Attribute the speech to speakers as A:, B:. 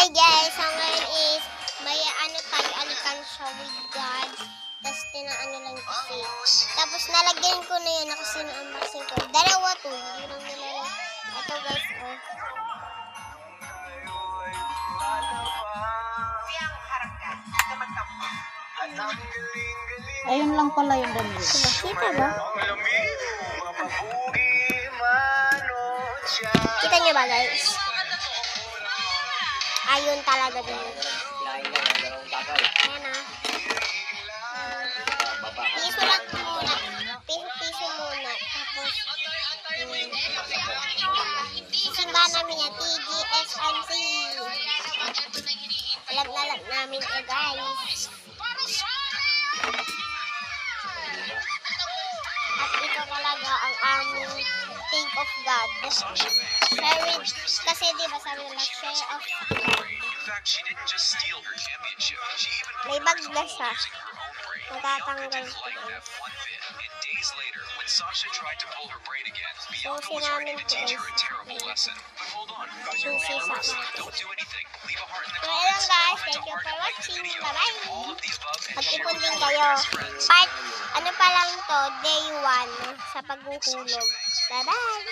A: Hi guys, so ngayon is may tayo alikansya with God. Tapos tinaano lang kasi. Tapos nalagyan ko na yun, kasi na-unboxing ko. Dalawa to, hindi lang nila. Ito guys, oh.
B: Ayun lang pala yung damit.
A: Kita ba? Kita niyo ba guys? Ayun talaga din. Ayan na. Piso lang muna. Piso muna. Tapos, simbahan namin yan. TGSMC. Alam namin ito guys. At ito talaga ang aming think of God. Share it. Kasi diba sabi nila, share of God. May bag na siya. Matatanggal ko guys. Susi namin ito guys. Susi sa natin. So ayun guys, thank you for watching. Bye-bye. Mag-ipon din kayo. Part, ano pa lang to, day 1 sa paghuhulog. Bye-bye.